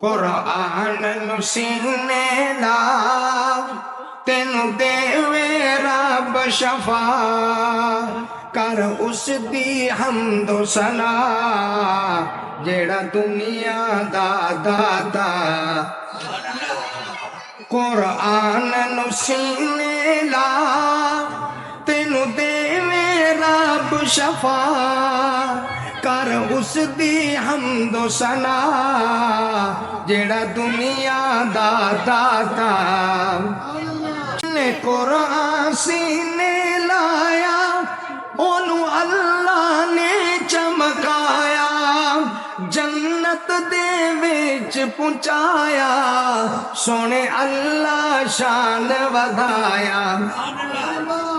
قرآن نو سینے لا تینو دیوے رب شفا کر اس دی حمد و ثنا جیڑا دنیا دا دادا قرآن نو سینے لا تینو دیوے رب شفا کر اس دی حمد و ثنا جیڑا دنیا دا دادا نے قرآن سینے لایا اونو اللہ نے چمکایا جنت دے وچ پہنچایا سونے اللہ شان ودایا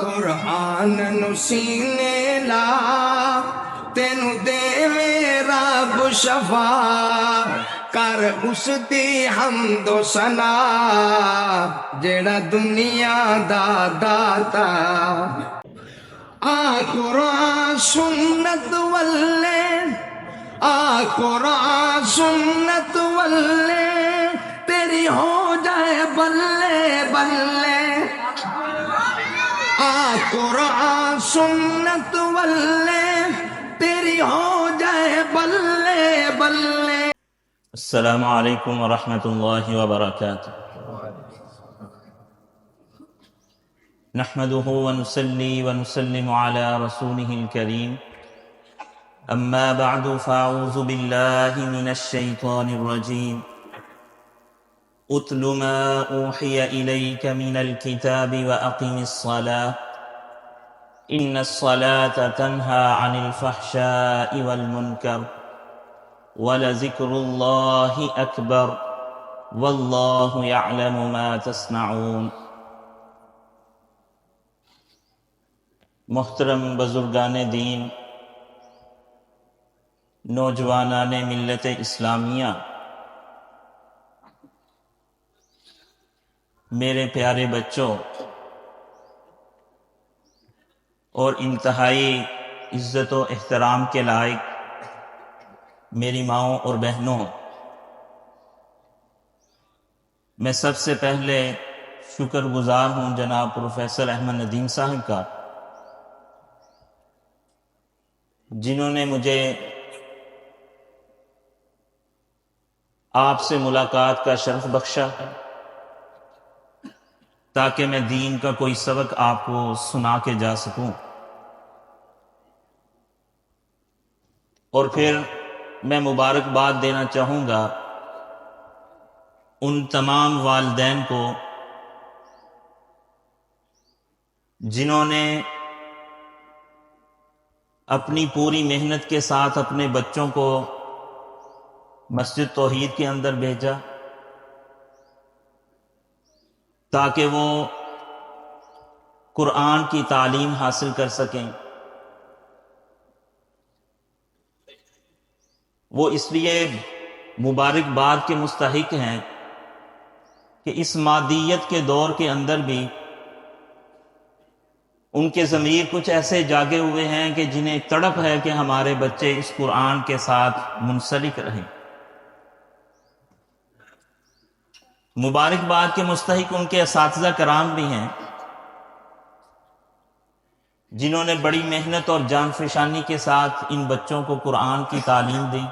قرآن نو سینے لا تینو دیوے رب شفا کر اس دی حمد و ثنا جیڑا دنیا دا داتا آ قرآن سنت واللے آ قرآن سنت واللے تیری ہو جائے بلے بلے آ قرآن سنت واللے تیری ہو جائے بلے بلے۔ السلام علیکم ورحمۃ اللہ وبرکاتہ۔ نحمده ونصلي ونسلم على رسوله الكريم اما بعد فاعوذ بالله من الشيطان الرجيم اتل ما اوحي اليك من الكتاب واقم الصلاة ان الصلاة تنهى عن الفحشاء والمنكر وَلَذِكْرُ اللَّهِ أَكْبَرُ وَاللَّهُ يَعْلَمُ مَا تَصْنَعُونَ۔ محترم بزرگان دین، نوجوانان ملت اسلامیہ، میرے پیارے بچوں اور انتہائی عزت و احترام کے لائق میری ماؤں اور بہنوں، میں سب سے پہلے شکر گزار ہوں جناب پروفیسر احمد ندیم صاحب کا، جنہوں نے مجھے آپ سے ملاقات کا شرف بخشا تاکہ میں دین کا کوئی سبق آپ کو سنا کے جا سکوں، اور پھر میں مبارکباد دینا چاہوں گا ان تمام والدین کو جنہوں نے اپنی پوری محنت کے ساتھ اپنے بچوں کو مسجد توحید کے اندر بھیجا تاکہ وہ قرآن کی تعلیم حاصل کر سکیں۔ وہ اس لیے مبارکباد کے مستحق ہیں کہ اس مادیت کے دور کے اندر بھی ان کے ضمیر کچھ ایسے جاگے ہوئے ہیں کہ جنہیں تڑپ ہے کہ ہمارے بچے اس قرآن کے ساتھ منسلک رہیں۔ مبارکباد کے مستحق ان کے اساتذہ کرام بھی ہیں جنہوں نے بڑی محنت اور جان فشانی کے ساتھ ان بچوں کو قرآن کی تعلیم دی،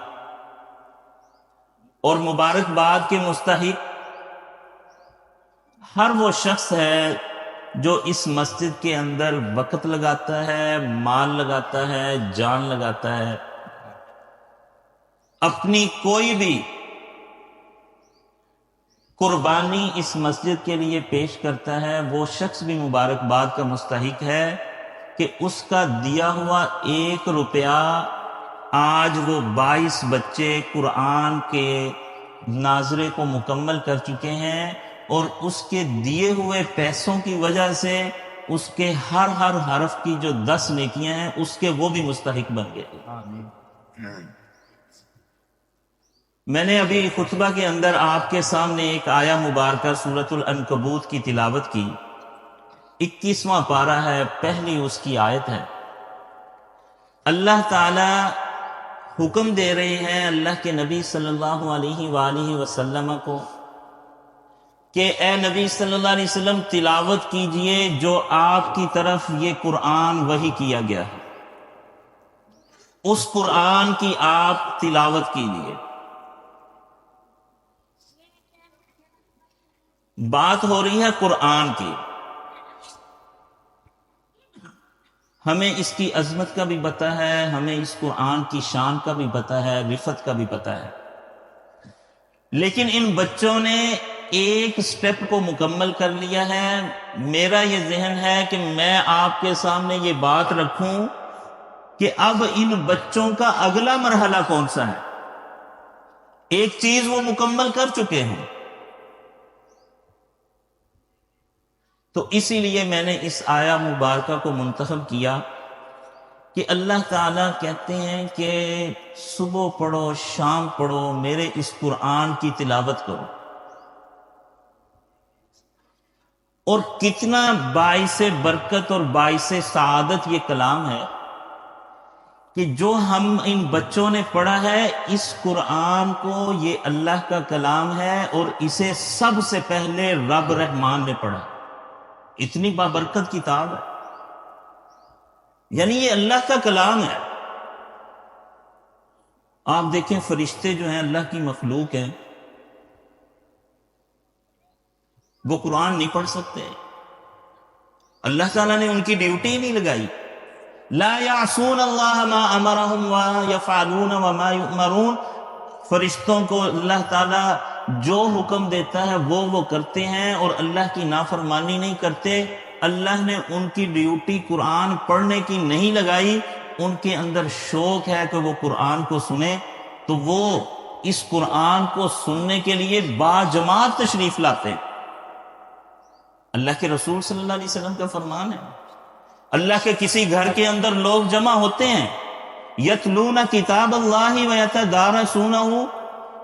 اور مبارکباد کے مستحق ہر وہ شخص ہے جو اس مسجد کے اندر وقت لگاتا ہے، مال لگاتا ہے، جان لگاتا ہے، اپنی کوئی بھی قربانی اس مسجد کے لیے پیش کرتا ہے، وہ شخص بھی مبارکباد کا مستحق ہے کہ اس کا دیا ہوا 1 روپیہ آج وہ 22 بچے قرآن کے ناظرے کو مکمل کر چکے ہیں، اور اس کے دیے ہوئے پیسوں کی وجہ سے اس کے ہر حرف کی جو 10 نیکیاں ہیں اس کے وہ بھی مستحق بن گئے۔ میں نے ابھی خطبہ کے اندر آپ کے سامنے ایک آیہ مبارکہ سورۃ العنکبوت کی تلاوت کی، 21واں پارہ ہے، پہلی اس کی آیت ہے۔ اللہ تعالی حکم دے رہے ہیں اللہ کے نبی صلی اللہ علیہ وآلہ وسلم کو کہ اے نبی صلی اللہ علیہ وسلم تلاوت کیجئے جو آپ کی طرف یہ قرآن وحی کیا گیا ہے، اس قرآن کی آپ تلاوت کیجئے۔ بات ہو رہی ہے قرآن کی، ہمیں اس کی عظمت کا بھی پتہ ہے، ہمیں اس قرآن کی شان کا بھی پتہ ہے، رفت کا بھی پتہ ہے، لیکن ان بچوں نے ایک سٹیپ کو مکمل کر لیا ہے۔ میرا یہ ذہن ہے کہ میں آپ کے سامنے یہ بات رکھوں کہ اب ان بچوں کا اگلا مرحلہ کون سا ہے۔ ایک چیز وہ مکمل کر چکے ہیں، تو اسی لیے میں نے اس آیہ مبارکہ کو منتخب کیا کہ اللہ تعالیٰ کہتے ہیں کہ صبح پڑھو شام پڑھو، میرے اس قرآن کی تلاوت کرو۔ اور کتنا باعث برکت اور باعث سعادت یہ کلام ہے کہ جو ہم ان بچوں نے پڑھا ہے، اس قرآن کو، یہ اللہ کا کلام ہے اور اسے سب سے پہلے رب رحمان نے پڑھا۔ اتنی بابرکت کتاب ہے، یعنی یہ اللہ کا کلام ہے۔ آپ دیکھیں فرشتے جو ہیں اللہ کی مخلوق ہیں، وہ قرآن نہیں پڑھ سکتے، اللہ تعالیٰ نے ان کی ڈیوٹی نہیں لگائی۔ لا یعصون اللہ ما امرہم ویفعلون وما یؤمرون، فرشتوں کو اللہ تعالیٰ جو حکم دیتا ہے وہ کرتے ہیں اور اللہ کی نافرمانی نہیں کرتے۔ اللہ نے ان کی ڈیوٹی قرآن پڑھنے کی نہیں لگائی، ان کے اندر شوق ہے کہ وہ قرآن کو سنیں، تو وہ اس قرآن کو سننے کے لیے باجماعت تشریف لاتے ہیں۔ اللہ کے رسول صلی اللہ علیہ وسلم کا فرمان ہے، اللہ کے کسی گھر کے اندر لوگ جمع ہوتے ہیں، یتلون کتاب اللہ ویتدارسونہ،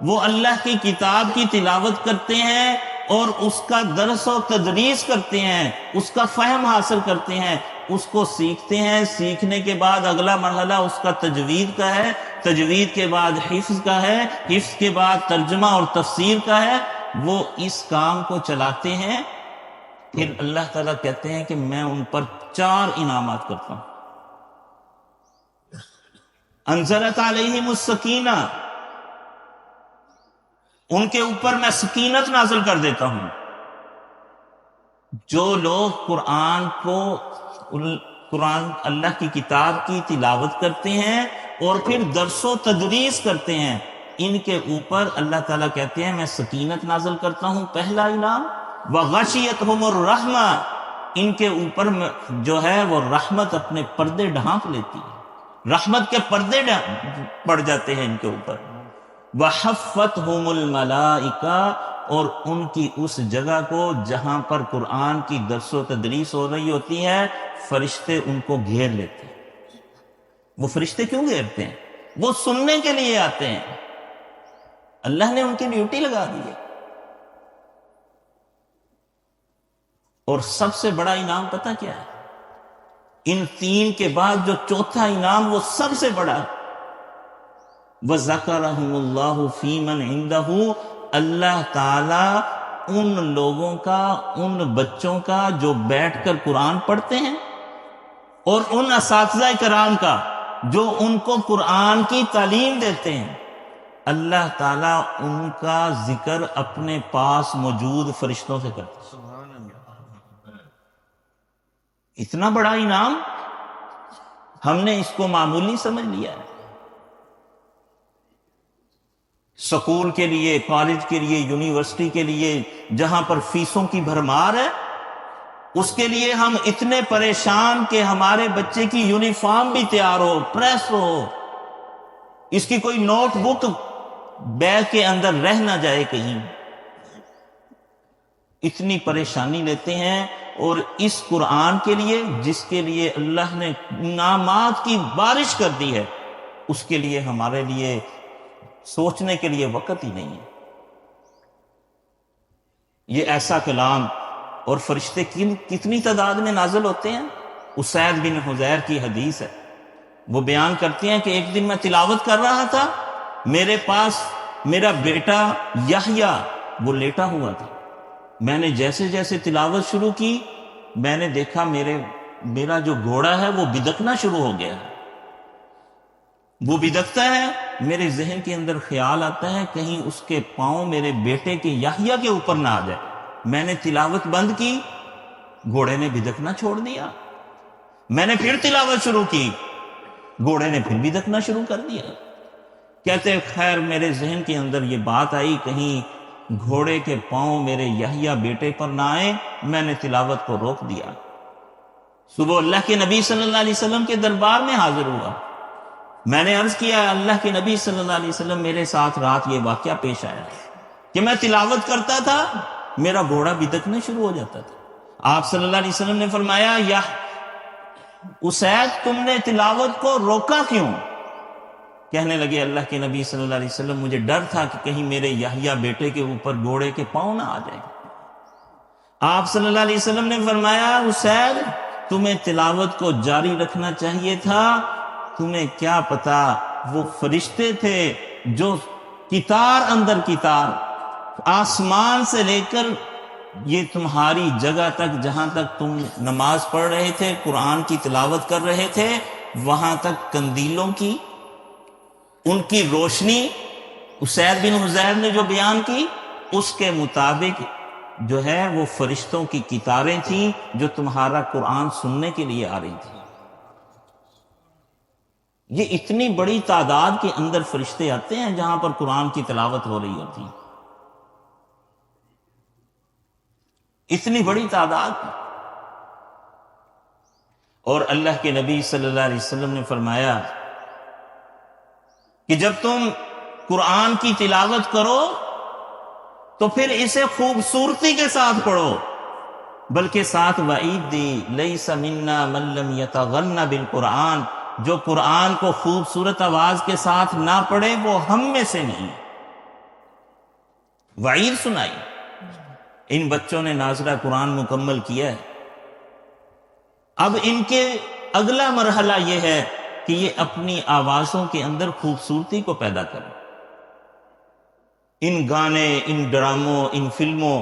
وہ اللہ کی کتاب کی تلاوت کرتے ہیں اور اس کا درس و تدریس کرتے ہیں، اس کا فہم حاصل کرتے ہیں، اس کو سیکھتے ہیں۔ سیکھنے کے بعد اگلا مرحلہ اس کا تجوید کا ہے، تجوید کے بعد حفظ کا ہے، حفظ کے بعد ترجمہ اور تفسیر کا ہے۔ وہ اس کام کو چلاتے ہیں، پھر اللہ تعالیٰ کہتے ہیں کہ میں ان پر 4 انعامات کرتا ہوں۔ انزلت علیہم السکینہ، ان کے اوپر میں سکینت نازل کر دیتا ہوں۔ جو لوگ قرآن اللہ کی کتاب کی تلاوت کرتے ہیں اور پھر درس و تدریس کرتے ہیں، ان کے اوپر اللہ تعالیٰ کہتے ہیں میں سکینت نازل کرتا ہوں، پہلا انعام۔ وغشیتہم الرحمہ، ان کے اوپر جو ہے وہ رحمت اپنے پردے ڈھانپ لیتی ہے، رحمت کے پردے پڑ جاتے ہیں ان کے اوپر۔ وحفتہم الملائکہ، اور ان کی اس جگہ کو جہاں پر قرآن کی درس و تدریس ہو رہی ہوتی ہے، فرشتے ان کو گھیر لیتے ہیں۔ وہ فرشتے کیوں گھیرتے ہیں؟ وہ سننے کے لیے آتے ہیں، اللہ نے ان کی ڈیوٹی لگا دی ہے۔ اور سب سے بڑا انعام پتہ کیا ہے؟ ان 3 کے بعد جو چوتھا انعام وہ سب سے بڑا ہے، وَذَكَرَهُمُ اللَّهُ فِي مَنْ عِنْدَهُ، اللہ تعالی ان لوگوں کا، ان بچوں کا جو بیٹھ کر قرآن پڑھتے ہیں، اور ان اساتذہ کرام کا جو ان کو قرآن کی تعلیم دیتے ہیں، اللہ تعالیٰ ان کا ذکر اپنے پاس موجود فرشتوں سے کرتے ہیں۔ اتنا بڑا انعام، ہم نے اس کو معمولی سمجھ لیا ہے۔ سکول کے لیے، کالج کے لیے، یونیورسٹی کے لیے جہاں پر فیسوں کی بھرمار ہے، اس کے لیے ہم اتنے پریشان کہ ہمارے بچے کی یونیفارم بھی تیار ہو، پریس ہو، اس کی کوئی نوٹ بک بیگ کے اندر رہ نہ جائے کہیں، اتنی پریشانی لیتے ہیں۔ اور اس قرآن کے لیے جس کے لیے اللہ نے انعامات کی بارش کر دی ہے، اس کے لیے ہمارے لیے سوچنے کے لیے وقت ہی نہیں ہے۔ یہ ایسا کلام، اور فرشتے کتنی تعداد میں نازل ہوتے ہیں؟ اسید بن حضیر کی حدیث ہے، وہ بیان کرتی ہیں کہ ایک دن میں تلاوت کر رہا تھا، میرے پاس میرا بیٹا یحییٰ وہ لیٹا ہوا تھا. میں نے جیسے جیسے تلاوت شروع کی، میں نے دیکھا میرا جو گھوڑا ہے وہ بدکنا شروع ہو گیا. وہ بدکتا ہے، میرے ذہن کے اندر خیال آتا ہے کہیں اس کے پاؤں میرے بیٹے کے یحییٰ کے اوپر نہ آ جائے. میں نے تلاوت بند کی، گھوڑے نے بدکنا چھوڑ دیا. میں نے پھر تلاوت شروع کی، گھوڑے نے پھر بدکنا شروع کر دیا. کہتے خیر میرے ذہن کے اندر یہ بات آئی کہیں گھوڑے کے پاؤں میرے یحییٰ بیٹے پر نہ آئے. میں نے تلاوت کو روک دیا. صبح اللہ کے نبی صلی اللہ علیہ وسلم کے دربار میں حاضر ہوا. میں نے عرض کیا اللہ کے نبی صلی اللہ علیہ وسلم میرے ساتھ رات یہ واقعہ پیش آیا کہ میں تلاوت کرتا تھا، میرا گھوڑا بدکنا شروع ہو جاتا تھا. آپ صلی اللہ علیہ وسلم نے فرمایا یا اسید تم نے تلاوت کو روکا کیوں؟ کہنے لگے اللہ کے نبی صلی اللہ علیہ وسلم مجھے ڈر تھا کہ کہیں میرے یحییٰ بیٹے کے اوپر گھوڑے کے پاؤں نہ آ جائے. آپ صلی اللہ علیہ وسلم نے فرمایا اسید تمہیں تلاوت کو جاری رکھنا چاہیے تھا، تمہیں کیا پتا وہ فرشتے تھے جو کتار اندر کتار آسمان سے لے کر یہ تمہاری جگہ تک جہاں تک تم نماز پڑھ رہے تھے، قرآن کی تلاوت کر رہے تھے، وہاں تک قندیلوں کی ان کی روشنی اسید بن حضیر نے جو بیان کی اس کے مطابق جو ہے وہ فرشتوں کی کتاریں تھیں جو تمہارا قرآن سننے کے لیے آ رہی تھی. یہ اتنی بڑی تعداد کے اندر فرشتے آتے ہیں جہاں پر قرآن کی تلاوت ہو رہی ہوتی ہے، اتنی بڑی تعداد. اور اللہ کے نبی صلی اللہ علیہ وسلم نے فرمایا کہ جب تم قرآن کی تلاوت کرو تو پھر اسے خوبصورتی کے ساتھ پڑھو، بلکہ ساتھ وعید دی لیس منا من لم یتغن بالقرآن، جو قرآن کو خوبصورت آواز کے ساتھ نہ پڑھے وہ ہم میں سے نہیں. وعید سنائی. ان بچوں نے ناظرہ قرآن مکمل کیا ہے. اب ان کے اگلا مرحلہ یہ ہے کہ یہ اپنی آوازوں کے اندر خوبصورتی کو پیدا کریں. ان گانے، ان ڈراموں، ان فلموں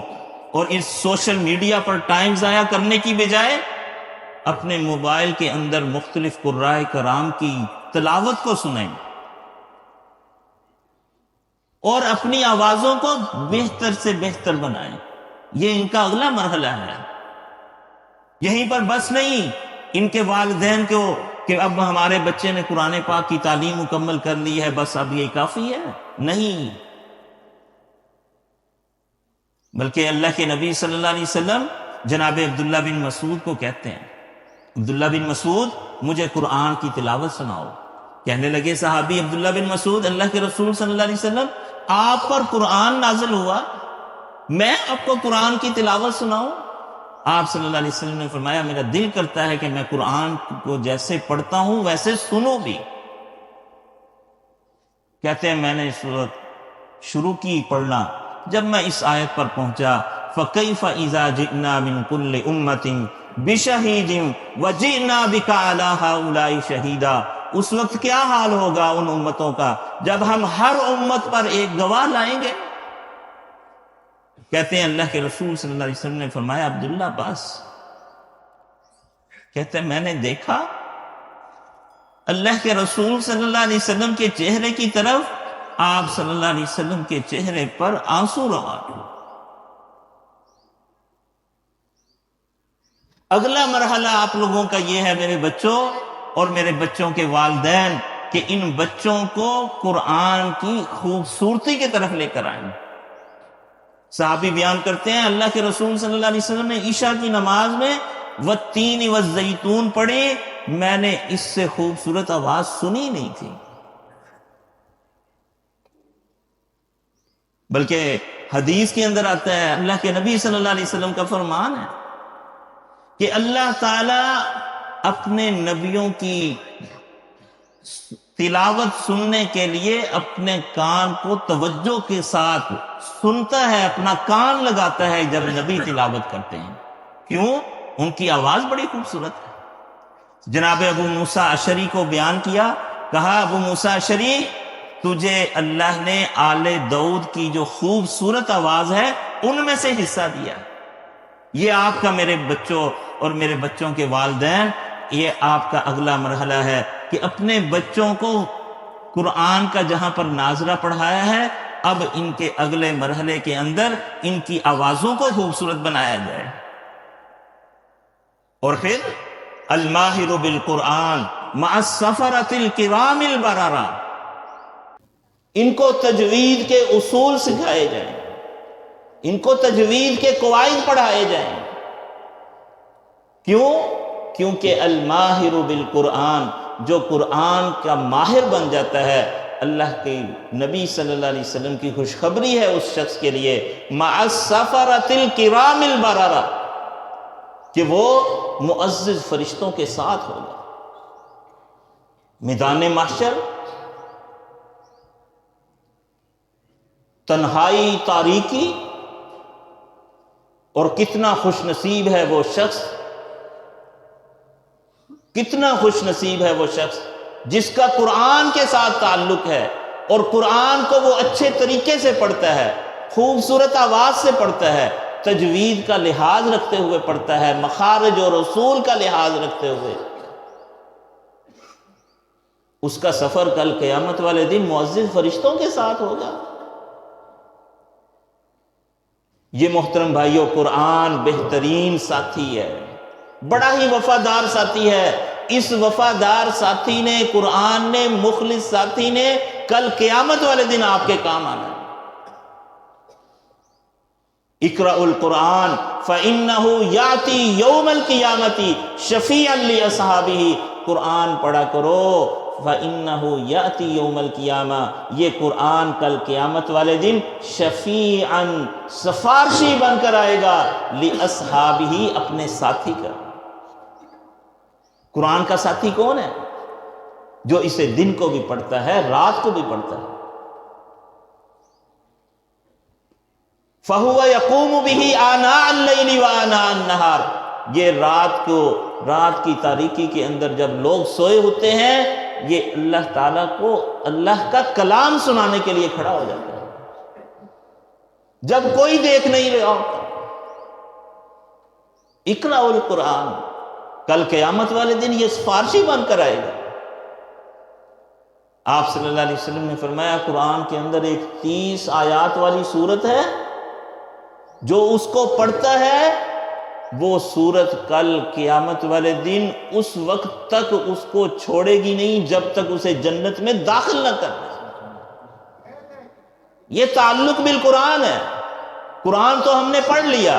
اور اس سوشل میڈیا پر ٹائم ضائع کرنے کی بجائے اپنے موبائل کے اندر مختلف قرائے کرام کی تلاوت کو سنیں اور اپنی آوازوں کو بہتر سے بہتر بنائیں. یہ ان کا اگلا مرحلہ ہے. یہیں پر بس نہیں ان کے والدین کو کہ اب ہمارے بچے نے قرآن پاک کی تعلیم مکمل کر لی ہے بس اب یہ کافی ہے، نہیں، بلکہ اللہ کے نبی صلی اللہ علیہ وسلم جناب عبداللہ بن مسعود کو کہتے ہیں عبداللہ بن مسعود مجھے قرآن کی تلاوت سناؤ. کہنے لگے صحابی عبداللہ بن مسعود اللہ کے رسول صلی اللہ علیہ وسلم آپ پر قرآن نازل ہوا، میں آپ کو قرآن کی تلاوت سناؤں؟ آپ صلی اللہ علیہ وسلم نے فرمایا میرا دل کرتا ہے کہ میں قرآن کو جیسے پڑھتا ہوں ویسے سنوں بھی. کہتے ہیں میں نے سورت شروع کی پڑھنا، جب میں اس آیت پر پہنچا فَكَيْفَ إِذَا جِئْنَا مِن كُلِّ أُمَّةٍ بِشَهِيدٍ وَجِئْنَا بِكَ عَلَىٰ هَٰؤُلَاءِ شَهِيدًا، اس وقت کیا حال ہوگا ان امتوں کا جب ہم ہر امت پر ایک گواہ لائیں گے. کہتے ہیں اللہ کے رسول صلی اللہ علیہ وسلم نے فرمایا عبداللہ بس. کہتے ہیں میں نے دیکھا اللہ کے رسول صلی اللہ علیہ وسلم کے چہرے کی طرف، آپ صلی اللہ علیہ وسلم کے چہرے پر آنسو روان ہوئے. اگلا مرحلہ آپ لوگوں کا یہ ہے میرے بچوں اور میرے بچوں کے والدین کہ ان بچوں کو قرآن کی خوبصورتی کی طرف لے کر آئیں. صحابی بیان کرتے ہیں اللہ کے رسول صلی اللہ علیہ وسلم نے عشاء کی نماز میں والتین والزیتون پڑھی، میں نے اس سے خوبصورت آواز سنی نہیں تھی. بلکہ حدیث کے اندر آتا ہے اللہ کے نبی صلی اللہ علیہ وسلم کا فرمان ہے کہ اللہ تعالی اپنے نبیوں کی تلاوت سننے کے لیے اپنے کان کو توجہ کے ساتھ سنتا ہے، اپنا کان لگاتا ہے جب نبی تلاوت کرتے ہیں. کیوں؟ ان کی آواز بڑی خوبصورت ہے. جناب ابو موسیٰ اشعری کو بیان کیا، کہا ابو موسیٰ اشعری تجھے اللہ نے آل داؤد کی جو خوبصورت آواز ہے ان میں سے حصہ دیا، یہ آپ کا میرے بچوں اور میرے بچوں کے والدین، یہ آپ کا اگلا مرحلہ ہے کہ اپنے بچوں کو قرآن کا جہاں پر ناظرہ پڑھایا ہے، اب ان کے اگلے مرحلے کے اندر ان کی آوازوں کو خوبصورت بنایا جائے۔ اور پھر الماہر بالقرآن مع السفرۃ الکرام البررہ، ان کو تجوید کے اصول سکھائے جائیں، ان کو تجوید کے قواعد پڑھائے جائیں۔ کیوں؟ کیونکہ الماہر بالقرآن، جو قرآن کا ماہر بن جاتا ہے، اللہ کے نبی صلی اللہ علیہ وسلم کی خوشخبری ہے اس شخص کے لیے، مع السفرۃ الکرام البررہ، کہ وہ معزز فرشتوں کے ساتھ ہوگا۔ میدان محشر، تنہائی، تاریکی، اور کتنا خوش نصیب ہے وہ شخص، کتنا خوش نصیب ہے وہ شخص جس کا قرآن کے ساتھ تعلق ہے، اور قرآن کو وہ اچھے طریقے سے پڑھتا ہے، خوبصورت آواز سے پڑھتا ہے، تجوید کا لحاظ رکھتے ہوئے پڑھتا ہے، مخارج اور اصول کا لحاظ رکھتے ہوئے۔ اس کا سفر کل قیامت والے دن معزز فرشتوں کے ساتھ ہوگا۔ یہ محترم بھائیوں، قرآن بہترین ساتھی ہے، بڑا ہی وفادار ساتھی ہے۔ اس وفادار ساتھی نے، قرآن نے، مخلص ساتھی نے کل قیامت والے دن آپ کے کام آنا ہے۔ اقرأ القرآن فإنه یأتی یوم القیامت شفیعا لأصحابہ، قرآن پڑھا کرو، فإنه یأتی یوم القیامہ، یہ قرآن کل قیامت والے دن شفیعا، سفارشی بن کر آئے گا، لأصحابہ، اپنے ساتھی کا۔ قرآن کا ساتھی کون ہے؟ جو اسے دن کو بھی پڑھتا ہے، رات کو بھی پڑھتا ہے۔ فَهُوَ يَقُومُ بِهِ آنَاءَ اللَّيْلِ وَآنَاءَ النَّهَارِ، یہ رات کی تاریکی کے اندر جب لوگ سوئے ہوتے ہیں، یہ اللہ تعالیٰ کو اللہ کا کلام سنانے کے لیے کھڑا ہو جاتا ہے، جب کوئی دیکھ نہیں رہا ہوتا۔ اقرأ القرآن، کل قیامت والے دن یہ سفارشی بن کر آئے گا۔ آپ صلی اللہ علیہ وسلم نے فرمایا قرآن کے اندر ایک 30 آیات والی سورت ہے، جو اس کو پڑھتا ہے وہ سورت کل قیامت والے دن اس وقت تک اس کو چھوڑے گی نہیں جب تک اسے جنت میں داخل نہ کر دے۔ یہ تعلق بالقرآن ہے۔ قرآن تو ہم نے پڑھ لیا،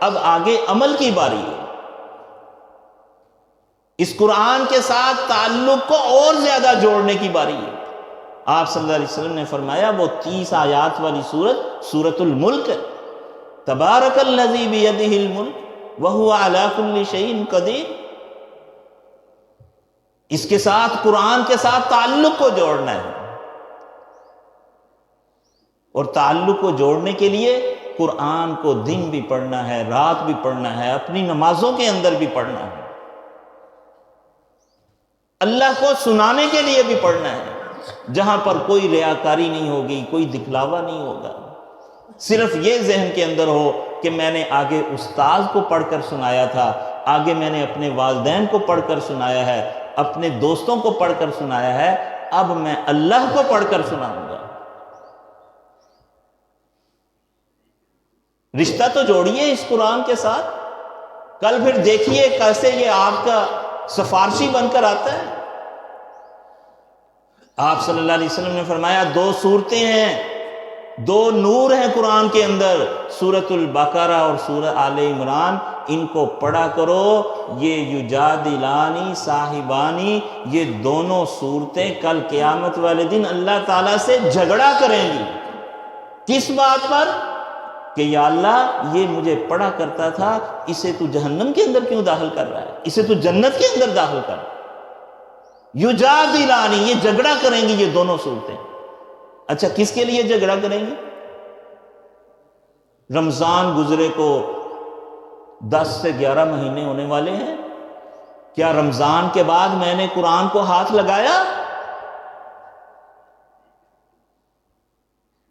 اب آگے عمل کی باری ہے۔ اس قرآن کے ساتھ تعلق کو اور زیادہ جوڑنے کی باری ہے۔ آپ صلی اللہ علیہ وسلم نے فرمایا وہ 30 آیات والی سورت سورۃ الملک ہے۔ تبارک الذی بیدہ الملک وہو علی کل شیء قدیر۔ اس کے ساتھ، قرآن کے ساتھ تعلق کو جوڑنا ہے، اور تعلق کو جوڑنے کے لیے قرآن کو دن بھی پڑھنا ہے، رات بھی پڑھنا ہے، اپنی نمازوں کے اندر بھی پڑھنا ہے، اللہ کو سنانے کے لیے بھی پڑھنا ہے، جہاں پر کوئی ریاکاری نہیں ہوگی، کوئی دکھلاوا نہیں ہوگا۔ صرف یہ ذہن کے اندر ہو کہ میں نے آگے استاذ کو پڑھ کر سنایا تھا، آگے میں نے اپنے والدین کو پڑھ کر سنایا ہے، اپنے دوستوں کو پڑھ کر سنایا ہے، اب میں اللہ کو پڑھ کر سناؤں گا۔ رشتہ تو جوڑیے اس قرآن کے ساتھ، کل پھر دیکھیے کیسے یہ آپ کا سفارشی بن کر آتا ہے۔ آپ صلی اللہ علیہ وسلم نے فرمایا 2 صورتیں ہیں، 2 نور ہیں قرآن کے اندر، سورۃ البقرہ اور سورہ آل عمران، ان کو پڑھا کرو، یہ یجادلانی صاحبانی، یہ دونوں صورتیں کل قیامت والے دن اللہ تعالیٰ سے جھگڑا کریں گی۔ کس بات پر؟ کہ یا اللہ یہ مجھے پڑھا کرتا تھا، اسے تو جہنم کے اندر کیوں داخل کر رہا ہے، اسے تو جنت کے اندر داخل کر۔ یجادلانی، یہ جھگڑا کریں گی یہ دونوں صورتیں۔ اچھا کس کے لیے جھگڑا کریں گی؟ رمضان گزرے کو 10 سے 11 مہینے ہونے والے ہیں، کیا رمضان کے بعد میں نے قرآن کو ہاتھ لگایا؟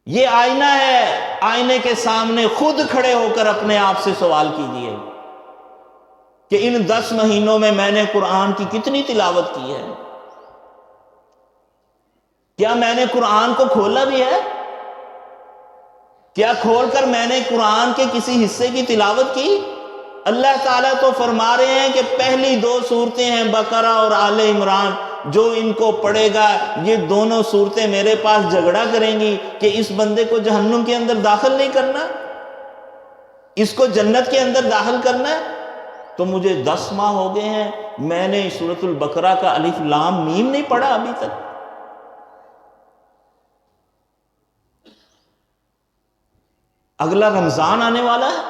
یہ آئینہ ہے، آئینے کے سامنے خود کھڑے ہو کر اپنے آپ سے سوال کیجئے کہ ان 10 مہینوں میں نے قرآن کی کتنی تلاوت کی ہے؟ کیا میں نے قرآن کو کھولا بھی ہے؟ کیا کھول کر میں نے قرآن کے کسی حصے کی تلاوت کی؟ اللہ تعالیٰ تو فرما رہے ہیں کہ پہلی 2 صورتیں ہیں بقرہ اور آل عمران، جو ان کو پڑھے گا یہ دونوں صورتیں میرے پاس جھگڑا کریں گی کہ اس بندے کو جہنم کے اندر داخل نہیں کرنا، اس کو جنت کے اندر داخل کرنا ہے۔ تو مجھے 10 ماہ ہو گئے ہیں، میں نے سورۃ البقرہ کا الف لام میم نہیں پڑھا ابھی تک۔ اگلا رمضان آنے والا ہے،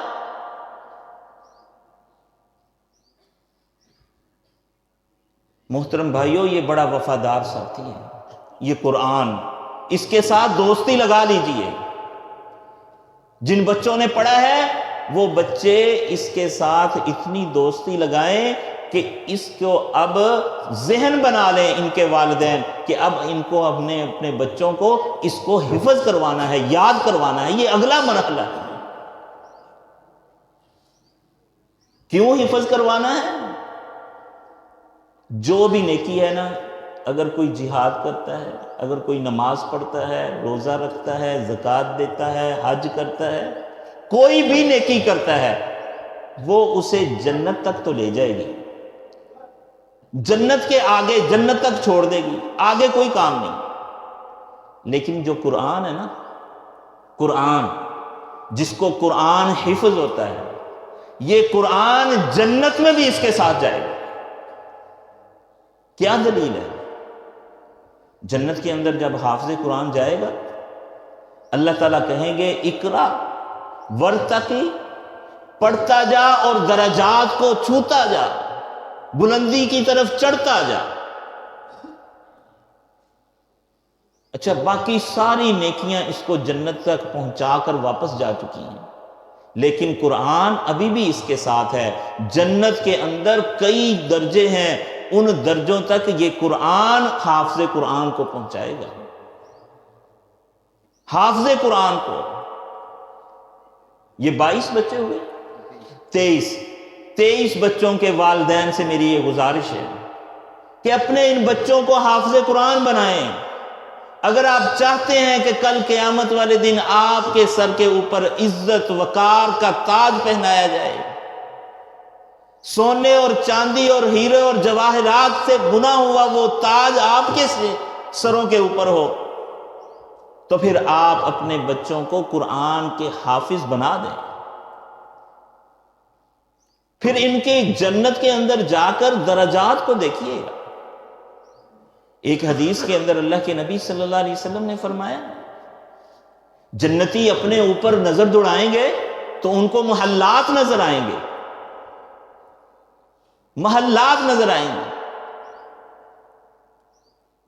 محترم بھائیوں، یہ بڑا وفادار ساتھی ہے یہ قرآن، اس کے ساتھ دوستی لگا لیجئے۔ جن بچوں نے پڑھا ہے وہ بچے اس کے ساتھ اتنی دوستی لگائیں کہ اس کو اب ذہن بنا لیں ان کے والدین کہ اب ان کو اپنے بچوں کو اس کو حفظ کروانا ہے، یاد کروانا ہے۔ یہ اگلا مرحلہ ہے۔ کیوں حفظ کروانا ہے؟ جو بھی نیکی ہے نا، اگر کوئی جہاد کرتا ہے، اگر کوئی نماز پڑھتا ہے، روزہ رکھتا ہے، زکوٰۃ دیتا ہے، حج کرتا ہے، کوئی بھی نیکی کرتا ہے، وہ اسے جنت تک تو لے جائے گی، جنت کے آگے، جنت تک چھوڑ دے گی، آگے کوئی کام نہیں۔ لیکن جو قرآن ہے نا، قرآن جس کو قرآن حفظ ہوتا ہے، یہ قرآن جنت میں بھی اس کے ساتھ جائے گا۔ کیا دلیل ہے؟ جنت کے اندر جب حافظ قرآن جائے گا، اللہ تعالیٰ کہیں گے اقرا ورتقی، پڑھتا جا اور درجات کو چھوتا جا، بلندی کی طرف چڑھتا جا۔ اچھا، باقی ساری نیکیاں اس کو جنت تک پہنچا کر واپس جا چکی ہیں، لیکن قرآن ابھی بھی اس کے ساتھ ہے۔ جنت کے اندر کئی درجے ہیں، ان درجوں تک یہ قرآن حافظ قرآن کو پہنچائے گا۔ حافظ قرآن کو یہ 22 بچے ہوئے، 23 بچوں کے والدین سے میری یہ گزارش ہے کہ اپنے ان بچوں کو حافظ قرآن بنائیں۔ اگر آپ چاہتے ہیں کہ کل قیامت والے دن آپ کے سر کے اوپر عزت وقار کا تاج پہنایا جائے، سونے اور چاندی اور ہیرے اور جواہرات سے بنا ہوا وہ تاج آپ کے سروں کے اوپر ہو، تو پھر آپ اپنے بچوں کو قرآن کے حافظ بنا دیں۔ پھر ان کی جنت کے اندر جا کر درجات کو دیکھیے گا۔ ایک حدیث کے اندر اللہ کے نبی صلی اللہ علیہ وسلم نے فرمایا، جنتی اپنے اوپر نظر دوڑائیں گے تو ان کو محلات نظر آئیں گے، محلات نظر آئیں گے۔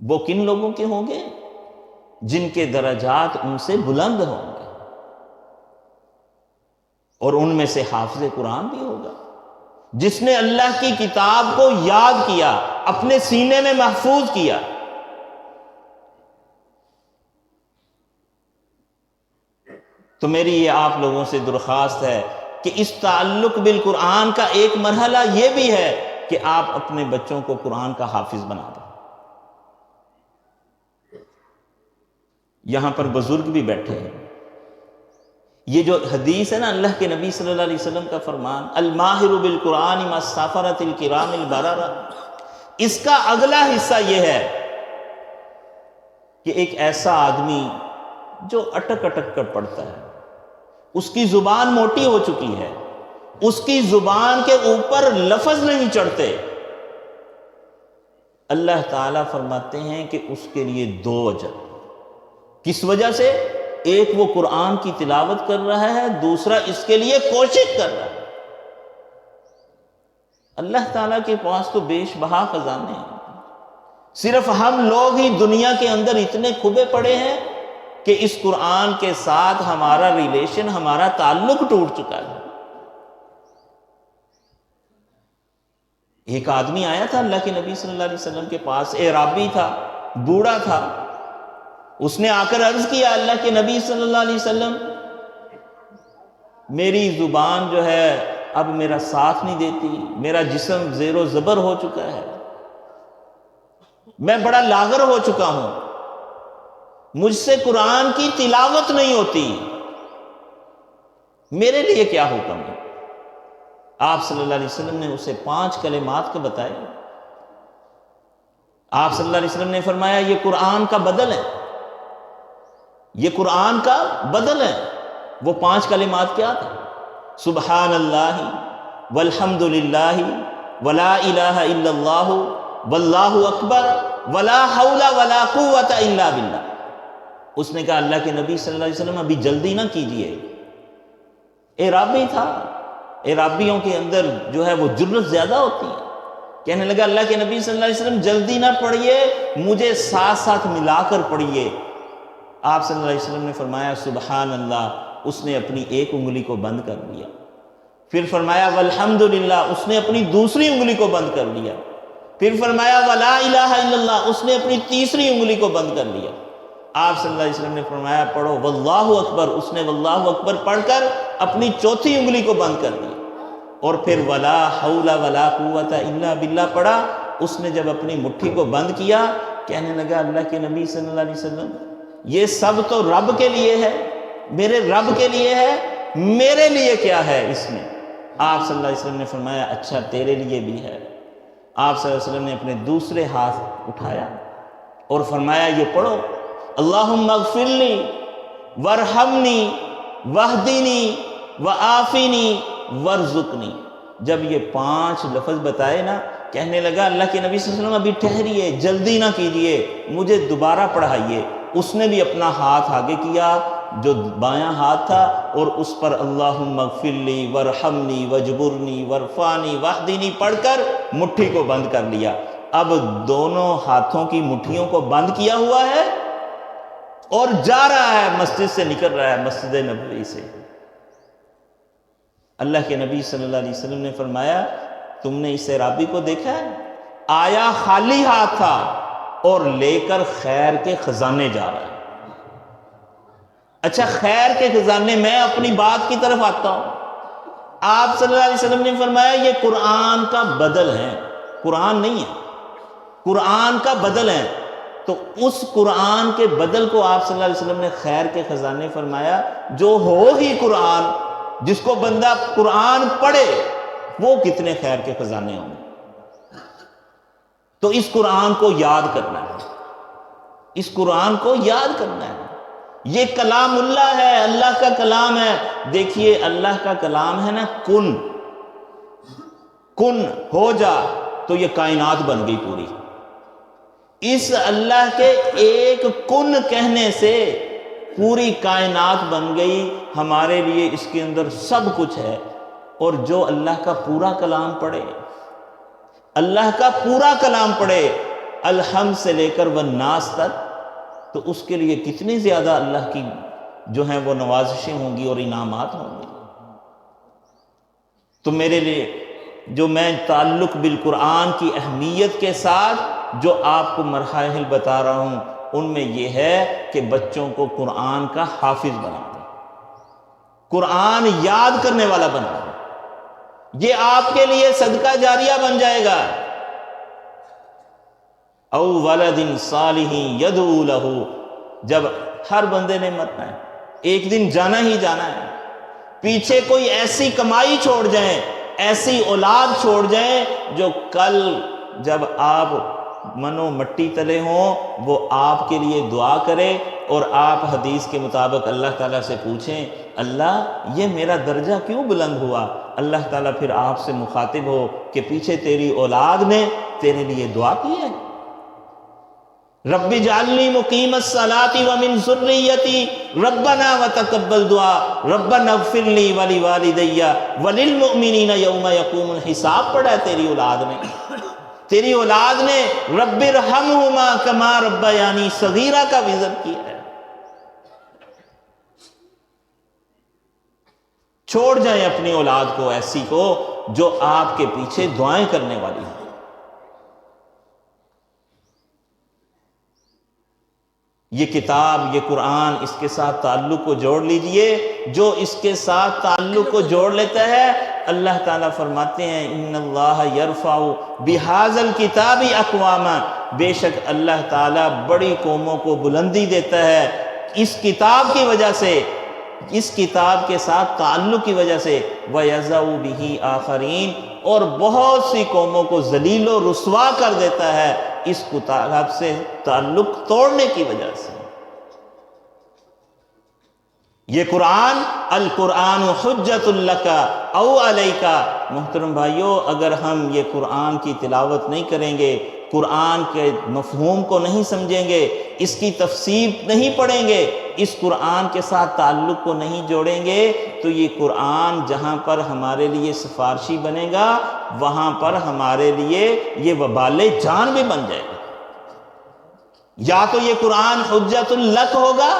وہ کن لوگوں کے ہوں گے؟ جن کے درجات ان سے بلند ہوں گے، اور ان میں سے حافظ قرآن بھی ہوگا، جس نے اللہ کی کتاب کو یاد کیا، اپنے سینے میں محفوظ کیا۔ تو میری یہ آپ لوگوں سے درخواست ہے کہ اس تعلق بالقرآن کا ایک مرحلہ یہ بھی ہے کہ آپ اپنے بچوں کو قرآن کا حافظ بنا دیں۔ یہاں پر بزرگ بھی بیٹھے ہیں۔ یہ جو حدیث ہے نا، اللہ کے نبی صلی اللہ علیہ وسلم کا فرمان، الماہر بالقرآن مع السفرۃ الکرام البررہ، اس کا اگلا حصہ یہ ہے کہ ایک ایسا آدمی جو اٹک اٹک کر پڑھتا ہے، اس کی زبان موٹی ہو چکی ہے، اس کی زبان کے اوپر لفظ نہیں چڑھتے، اللہ تعالیٰ فرماتے ہیں کہ اس کے لیے 2 اجر۔ کس وجہ سے؟ ایک وہ قرآن کی تلاوت کر رہا ہے، دوسرا اس کے لیے کوشش کر رہا ہے۔ اللہ تعالیٰ کے پاس تو بیش بہا خزانے ہیں، صرف ہم لوگ ہی دنیا کے اندر اتنے کھبے پڑے ہیں کہ اس قرآن کے ساتھ ہمارا ریلیشن، ہمارا تعلق ٹوٹ چکا ہے۔ ایک آدمی آیا تھا اللہ کے نبی صلی اللہ علیہ وسلم کے پاس، اعرابی تھا، بوڑھا تھا. اس نے آ کر عرض کیا اللہ کے نبی صلی اللہ علیہ وسلم، میری زبان جو ہے اب میرا ساتھ نہیں دیتی، میرا جسم زیر و زبر ہو چکا ہے، میں بڑا لاغر ہو چکا ہوں، مجھ سے قرآن کی تلاوت نہیں ہوتی، میرے لیے کیا حکم ہے؟ آپ صلی اللہ علیہ وسلم نے اسے 5 کلمات کے بتائے. آپ صلی اللہ علیہ وسلم نے فرمایا یہ قرآن کا بدل ہے، یہ قرآن کا بدل ہے. وہ 5 کلمات کیا تھے؟ سبحان اللہ والحمد للہ ولا الہ الا اللہ واللہ اکبر ولا حول ولا قوت الا باللہ. اس نے کہا اللہ کے نبی صلی اللہ علیہ وسلم ابھی جلدی نہ کیجئے. اعرابی تھا، اعرابیوں کے اندر جو ہے وہ جرأت زیادہ ہوتی ہے. کہنے لگا اللہ کے نبی صلی اللہ علیہ وسلم جلدی نہ پڑھیے، مجھے ساتھ ساتھ ملا کر پڑھیے. آپ صلی اللہ علیہ وسلم نے فرمایا سبحان اللہ، اس نے اپنی ایک انگلی کو بند کر لیا. پھر فرمایا والحمدللہ، اس نے اپنی دوسری انگلی کو بند کر لیا. پھر فرمایا ولا الہ الا اللہ، اس نے اپنی تیسری انگلی کو بند کر لیا. آپ صلی اللہ علیہ وسلم نے فرمایا پڑھو واللہ اکبر، اس نے واللہ اکبر پڑھ کر اپنی چوتھی انگلی کو بند کر دیا. اور پھر ولا حول ولا قوت الا باللہ پڑھا. اس نے جب اپنی مٹھی کو بند کیا، کہنے لگا اللہ کے نبی صلی اللہ علیہ وسلم یہ سب تو رب کے لیے ہے، میرے رب کے لیے ہے، میرے لیے کیا ہے اس میں؟ آپ صلی اللہ علیہ وسلم نے فرمایا اچھا تیرے لیے بھی ہے. آپ صلی اللہ علیہ وسلم نے اپنے دوسرے ہاتھ اٹھایا اور فرمایا یہ پڑھو اللہم اغفر لی وارحمنی واہدنی وعافنی وارزقنی. جب یہ 5 لفظ بتائے نا، کہنے لگا اللہ کے نبی صلی اللہ علیہ وسلم ابھی ٹھہریے، جلدی نہ کیجئے، مجھے دوبارہ پڑھائیے. اس نے بھی اپنا ہاتھ آگے کیا جو بایاں ہاتھ تھا، اور اس پر اللہم اغفر لی وارحمنی واجبرنی وارفعنی واہدنی پڑھ کر مٹھی کو بند کر لیا. اب دونوں ہاتھوں کی مٹھیوں کو بند کیا ہوا ہے اور جا رہا ہے، مسجد سے نکل رہا ہے، مسجد نبوی سے. اللہ کے نبی صلی اللہ علیہ وسلم نے فرمایا تم نے اس اعرابی کو دیکھا ہے؟ آیا خالی ہاتھ تھا اور لے کر خیر کے خزانے جا رہا ہے. اچھا خیر کے خزانے، میں اپنی بات کی طرف آتا ہوں. آپ صلی اللہ علیہ وسلم نے فرمایا یہ قرآن کا بدل ہے، قرآن نہیں ہے، قرآن کا بدل ہے. تو اس قرآن کے بدل کو آپ صلی اللہ علیہ وسلم نے خیر کے خزانے فرمایا. جو ہو ہی قرآن، جس کو بندہ قرآن پڑھے، وہ کتنے خیر کے خزانے ہوں گے. تو اس قرآن کو یاد کرنا ہے، اس قرآن کو یاد کرنا ہے. یہ کلام اللہ ہے، اللہ کا کلام ہے. دیکھیے اللہ کا کلام ہے نا، کن کن ہو جا، تو یہ کائنات بن گئی پوری. اس اللہ کے ایک کن کہنے سے پوری کائنات بن گئی. ہمارے لیے اس کے اندر سب کچھ ہے. اور جو اللہ کا پورا کلام پڑھے، اللہ کا پورا کلام پڑھے الحمد سے لے کر والناس تک، تو اس کے لیے کتنی زیادہ اللہ کی جو ہیں وہ نوازشیں ہوں گی اور انعامات ہوں گے. تو میرے لیے جو میں تعلق بالقرآن کی اہمیت کے ساتھ جو آپ کو مراحل بتا رہا ہوں، ان میں یہ ہے کہ بچوں کو قرآن کا حافظ بنا دیں، قرآن یاد کرنے والا بنا دیں. یہ آپ کے لیے صدقہ جاریہ بن جائے گا. او ولد صالح یدعو لہ، جب ہر بندے نے مرنا ہے، ایک دن جانا ہی جانا ہے. پیچھے کوئی ایسی کمائی چھوڑ جائیں، ایسی اولاد چھوڑ جائیں جو کل جب آپ منو مٹی تلے ہوں وہ آپ کے لیے دعا کرے، اور آپ حدیث کے مطابق اللہ تعالیٰ سے پوچھیں اللہ یہ میرا درجہ کیوں بلند ہوا. اللہ تعالیٰ پھر آپ سے مخاطب ہو کہ پیچھے تیری اولاد نے تیرے لیے دعا کی ہے. رب اجعلنی مقیم الصلاۃ ومن ذریتی ربنا وتقبل دعا ربنا اغفر لی ولوالدی وللمؤمنین یوم یقوم الحساب پڑھا ہے تیری اولاد نے. تیری اولاد نے رب ارحمہما کما ربیانی صغیرہ کا وزن کیا ہے. چھوڑ جائیں اپنی اولاد کو ایسی کو جو آپ کے پیچھے دعائیں کرنے والی ہیں۔ یہ کتاب، یہ قرآن، اس کے ساتھ تعلق کو جوڑ لیجئے۔ جو اس کے ساتھ تعلق کو جوڑ لیتا ہے، اللہ تعالیٰ فرماتے ہیں ان اللہ یرفع بہذا الکتاب اقواما، بے شک اللہ تعالیٰ بڑی قوموں کو بلندی دیتا ہے اس کتاب کی وجہ سے، اس کتاب کے ساتھ تعلق کی وجہ سے، وَيَضَعُ بِهِ آخَرِينَ، اور بہت سی قوموں کو ذلیل و رسوا کر دیتا ہے اس کتاب سے تعلق توڑنے کی وجہ سے۔ یہ قرآن، القرآن حجت لک او علیک، محترم بھائیو، اگر ہم یہ قرآن کی تلاوت نہیں کریں گے، قرآن کے مفہوم کو نہیں سمجھیں گے، اس کی تفسیر نہیں پڑھیں گے، اس قرآن کے ساتھ تعلق کو نہیں جوڑیں گے، تو یہ قرآن جہاں پر ہمارے لیے سفارشی بنے گا، وہاں پر ہمارے لیے یہ وبال جان بھی بن جائے گا۔ یا تو یہ قرآن حجت لک ہوگا،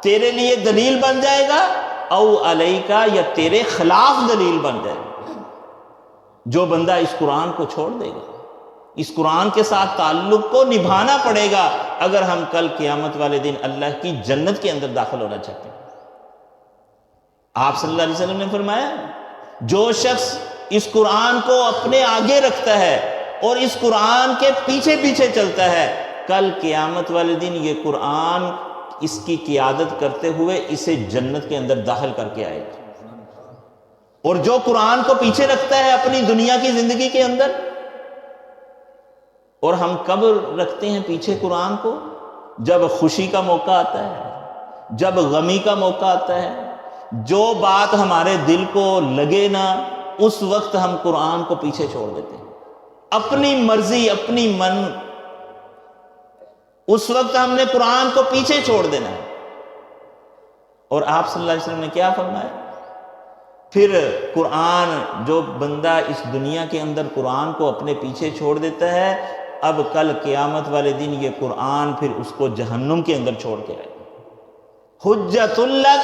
تیرے لیے دلیل بن جائے گا، او علیکا، یا تیرے خلاف دلیل بن جائے گا۔ جو بندہ اس قرآن کو چھوڑ دے گا، اس قرآن کے ساتھ تعلق کو نبھانا پڑے گا اگر ہم کل قیامت والے دن اللہ کی جنت کے اندر داخل ہونا چاہتے ہیں۔ آپ صلی اللہ علیہ وسلم نے فرمایا، جو شخص اس قرآن کو اپنے آگے رکھتا ہے اور اس قرآن کے پیچھے پیچھے چلتا ہے، کل قیامت والے دن یہ قرآن اس کی قیادت کرتے ہوئے اسے جنت کے اندر داخل کر کے آئے گا۔ اور جو قرآن کو پیچھے رکھتا ہے اپنی دنیا کی زندگی کے اندر، اور ہم کب رکھتے ہیں پیچھے قرآن کو؟ جب خوشی کا موقع آتا ہے، جب غمی کا موقع آتا ہے، جو بات ہمارے دل کو لگے نا، اس وقت ہم قرآن کو پیچھے چھوڑ دیتے ہیں، اپنی مرضی، اپنی من، اس وقت ہم نے قرآن کو پیچھے چھوڑ دینا ہے۔ اور آپ صلی اللہ علیہ وسلم نے کیا فرمایا؟ پھر قرآن، جو بندہ اس دنیا کے اندر قرآن کو اپنے پیچھے چھوڑ دیتا ہے، اب کل قیامت والے دن یہ قرآن پھر اس کو جہنم کے اندر چھوڑ کے آئے گا۔ حجت لک،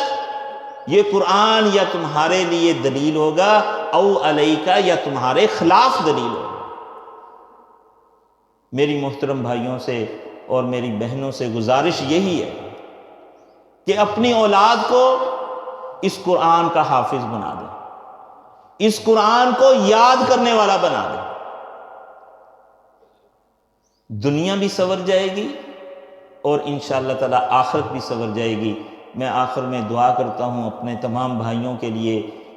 یہ قرآن یا تمہارے لیے دلیل ہوگا، او علیکا، یا تمہارے خلاف دلیل ہوگا۔ میری محترم بھائیوں سے اور میری بہنوں سے گزارش یہی ہے کہ اپنی اولاد کو اس قرآن کا حافظ بنا دیں، اس قرآن کو یاد کرنے والا بنا دیں۔ دنیا بھی سنور جائے گی اور انشاءاللہ تعالی آخرت بھی سنور جائے گی۔ میں آخر میں دعا کرتا ہوں اپنے تمام بھائیوں کے لیے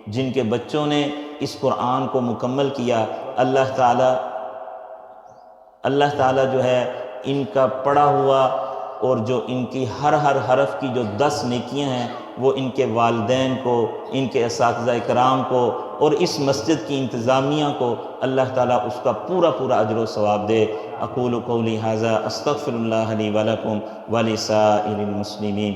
جن کے بچوں نے اس قرآن کو مکمل کیا، اللہ تعالیٰ جو ہے ان کا پڑھا ہوا اور جو ان کی ہر حرف کی جو 10 نیکیاں ہیں وہ ان کے والدین کو، ان کے اساتذہ کرام کو اور اس مسجد کی انتظامیہ کو اللہ تعالیٰ اس کا پورا اجر و ثواب دے۔ اقول قولی ھذا استغفر اللہ لی ولکم ولسائر المسلمین۔